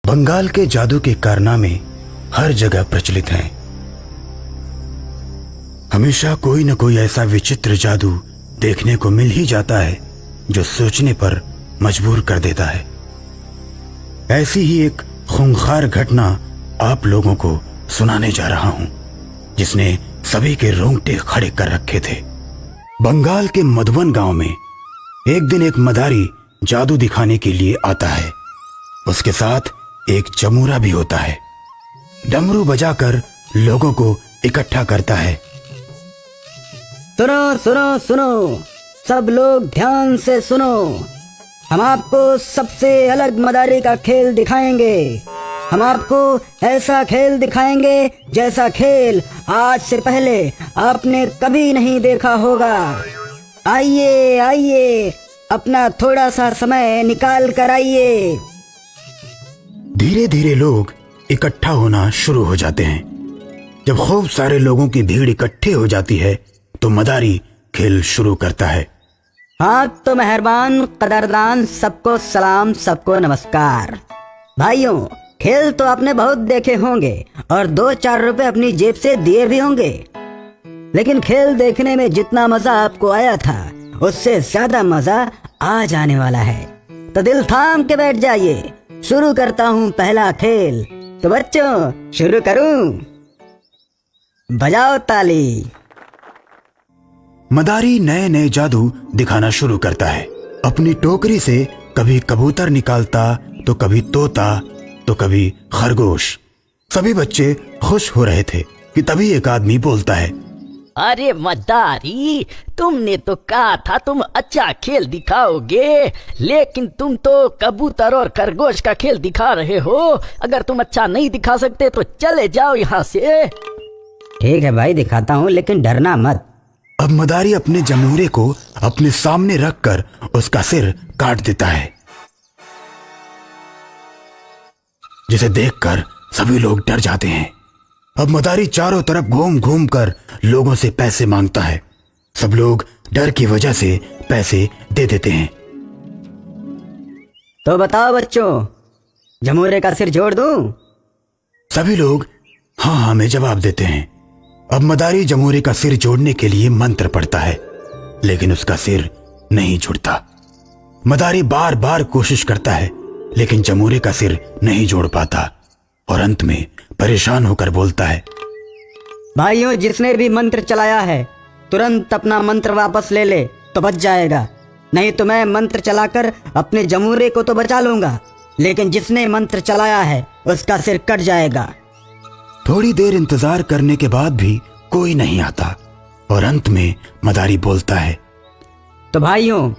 बंगाल के जादू के कारनामे हर जगह प्रचलित हैं। हमेशा कोई न कोई ऐसा विचित्र जादू देखने को मिल ही जाता है जो सोचने पर मजबूर कर देता है। ऐसी ही एक खूंखार घटना आप लोगों को सुनाने जा रहा हूं, जिसने सभी के रोंगटे खड़े कर रखे थे। बंगाल के मधुबन गांव में एक दिन एक मदारी जादू दिखाने के लिए आता है। उसके साथ एक जमूरा भी होता है। डमरू बजाकर लोगों को इकट्ठा करता है। सुनो सुनो सुनो, सब लोग ध्यान से सुनो। हम आपको सबसे अलग मदारी का खेल दिखाएंगे। हम आपको ऐसा खेल दिखाएंगे जैसा खेल आज से पहले आपने कभी नहीं देखा होगा। आइए आइए, अपना थोड़ा सा समय निकाल कर आइए। धीरे धीरे लोग इकट्ठा होना शुरू हो जाते हैं। जब खूब सारे लोगों की भीड़ इकट्ठी हो जाती है तो मदारी खेल शुरू करता है। हाँ तो मेहरबान कदरदान, सबको सलाम, सबको नमस्कार। भाइयों, खेल तो आपने बहुत देखे होंगे और 2-4 रुपए अपनी जेब से दिए भी होंगे, लेकिन खेल देखने में जितना मजा आपको आया था उससे ज्यादा मजा आज आने वाला है। तो दिल थाम के बैठ जाइए। शुरू करता हूँ पहला खेल। तो बच्चों, शुरू करूं? बजाओ ताली। मदारी नए नए जादू दिखाना शुरू करता है। अपनी टोकरी से कभी कबूतर निकालता, तो कभी तोता, तो कभी खरगोश। सभी बच्चे खुश हो रहे थे कि तभी एक आदमी बोलता है, अरे मदारी, तुमने तो कहा था तुम अच्छा खेल दिखाओगे, लेकिन तुम तो कबूतर और खरगोश का खेल दिखा रहे हो। अगर तुम अच्छा नहीं दिखा सकते तो चले जाओ यहाँ से। ठीक है भाई, दिखाता हूँ, लेकिन डरना मत। अब मदारी अपने जमूरे को अपने सामने रखकर उसका सिर काट देता है, जिसे देखकर सभी लोग डर जाते हैं। अब मदारी चारों तरफ घूम घूम कर लोगों से पैसे मांगता है। सब लोग डर की वजह से पैसे दे देते हैं। तो बताओ बच्चों, जमूरे का सिर जोड़ दूं? सभी लोग हाँ हाँ में जवाब देते हैं। अब मदारी जमूरे का सिर जोड़ने के लिए मंत्र पढ़ता है, लेकिन उसका सिर नहीं जुड़ता। मदारी बार बार कोशिश करता है, लेकिन जमूरे का सिर नहीं जोड़ पाता और अंत में परेशान होकर बोलता है, भाइयों, जिसने भी मंत्र चलाया है तुरंत अपना मंत्र वापस ले ले तो बच जाएगा, नहीं तो मैं मंत्र चलाकर अपने जमूरे को तो बचा लूंगा, लेकिन जिसने मंत्र चलाया है उसका सिर कट जाएगा। थोड़ी देर इंतजार करने के बाद भी कोई नहीं आता और अंत में मदारी बोलता है, तो भाइयों,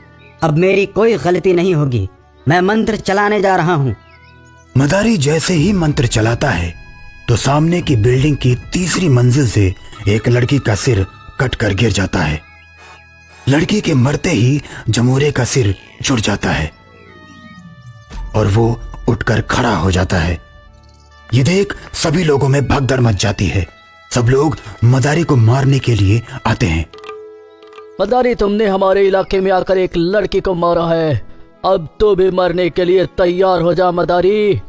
अब मेरी कोई गलती नहीं होगी, मैं मंत्र चलाने जा रहा हूँ। मदारी जैसे ही मंत्र चलाता है तो सामने की बिल्डिंग की तीसरी मंजिल से एक लड़की का सिर कट कर गिर जाता है। लड़की के मरते ही जमूरे का सिर जुड़ जाता है और वो उठकर खड़ा हो जाता है। ये देख सभी लोगों में भगदड़ मच जाती है। सब लोग मदारी को मारने के लिए आते हैं। मदारी, तुमने हमारे इलाके में आकर एक लड़की को मारा है, अब तो भी मरने के लिए तैयार हो जा मदारी।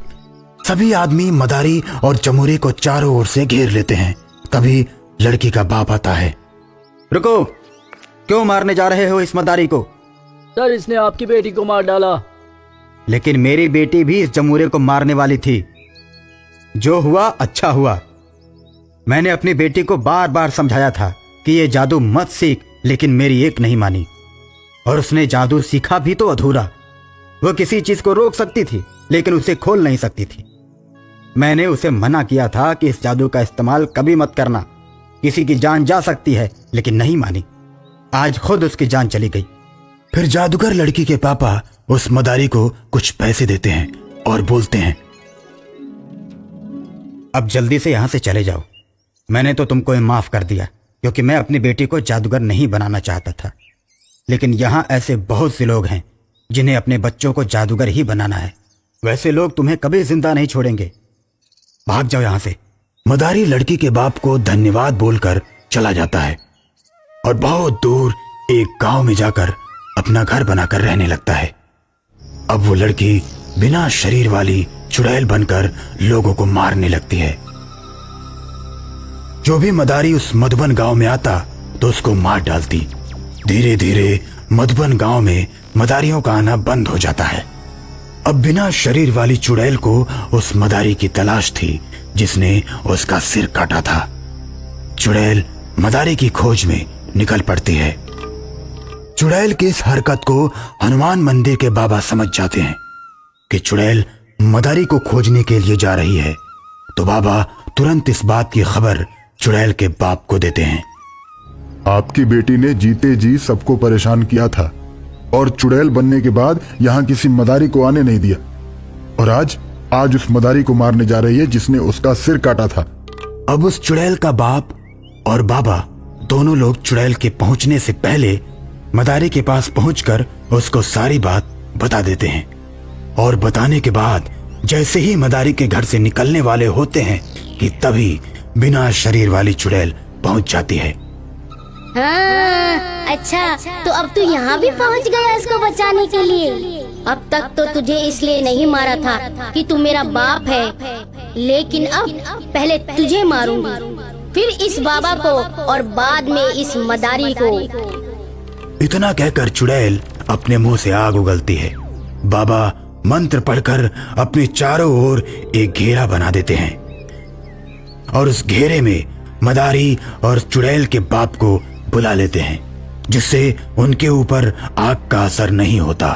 सभी आदमी मदारी और जमूरे को चारों ओर से घेर लेते हैं। तभी लड़की का बाप आता है। रुको, क्यों मारने जा रहे हो इस मदारी को? सर, इसने आपकी बेटी को मार डाला। लेकिन मेरी बेटी भी इस जमूरे को मारने वाली थी। जो हुआ अच्छा हुआ। मैंने अपनी बेटी को बार बार समझाया था कि ये जादू मत सीख, लेकिन मेरी एक नहीं मानी और उसने जादू सीखा भी तो अधूरा। वो किसी चीज को रोक सकती थी लेकिन उसे खोल नहीं सकती थी। मैंने उसे मना किया था कि इस जादू का इस्तेमाल कभी मत करना, किसी की जान जा सकती है, लेकिन नहीं मानी। आज खुद उसकी जान चली गई। फिर जादूगर लड़की के पापा उस मदारी को कुछ पैसे देते हैं और बोलते हैं, अब जल्दी से यहां से चले जाओ। मैंने तो तुमको माफ कर दिया क्योंकि मैं अपनी बेटी को जादूगर नहीं बनाना चाहता था, लेकिन यहां ऐसे बहुत से लोग हैं जिन्हें अपने बच्चों को जादूगर ही बनाना है। वैसे लोग तुम्हें कभी जिंदा नहीं छोड़ेंगे। भाग जाओ यहां से। मदारी लड़की के बाप को धन्यवाद बोलकर चला जाता है और बहुत दूर एक गांव में जाकर अपना घर बनाकर रहने लगता है। अब वो लड़की बिना शरीर वाली चुड़ैल बनकर लोगों को मारने लगती है। जो भी मदारी उस मधुबन गांव में आता तो उसको मार डालती। धीरे धीरे मधुबन गांव में मदारियों का आना बंद हो जाता है। अब बिना शरीर वाली चुड़ैल को उस मदारी की तलाश थी जिसने उसका सिर काटा था। चुड़ैल मदारी की खोज में निकल पड़ती है। चुड़ैल की इस हरकत को हनुमान मंदिर के बाबा समझ जाते हैं कि चुड़ैल मदारी को खोजने के लिए जा रही है, तो बाबा तुरंत इस बात की खबर चुड़ैल के बाप को देते हैं। आपकी बेटी ने जीते जी सबको परेशान किया था और चुड़ैल बनने के बाद यहाँ किसी मदारी को आने नहीं दिया, और आज उस मदारी को मारने जा रही है जिसने उसका सिर काटा था। अब उस चुड़ैल का बाप और बाबा दोनों लोग चुड़ैल के पहुंचने से पहले मदारी के पास पहुंचकर उसको सारी बात बता देते हैं। और बताने के बाद जैसे ही मदारी के घर से निकलने वाले होते हैं कि तभी बिना शरीर वाली चुड़ैल पहुंच जाती है। हाँ, अच्छा तो अब तू यहाँ भी पहुँच गया इसको बचाने के लिए। अब तक तो तुझे इसलिए नहीं मारा था कि तू मेरा बाप है, लेकिन अब पहले तुझे मारूंगी, फिर इस बाबा को और बाद में इस मदारी को। इतना कहकर चुड़ैल अपने मुंह से आग उगलती है। बाबा मंत्र पढ़कर अपने चारों ओर एक घेरा बना देते हैं और उस घेरे में मदारी और चुड़ैल के बाप को बुला लेते हैं, जिससे उनके ऊपर आग का असर नहीं होता।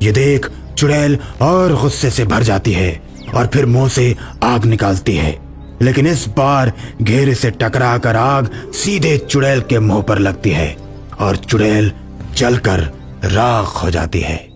ये देख चुड़ैल और गुस्से से भर जाती है और फिर मुंह से आग निकालती है, लेकिन इस बार घेरे से टकराकर आग सीधे चुड़ैल के मुंह पर लगती है और चुड़ैल जलकर राख हो जाती है।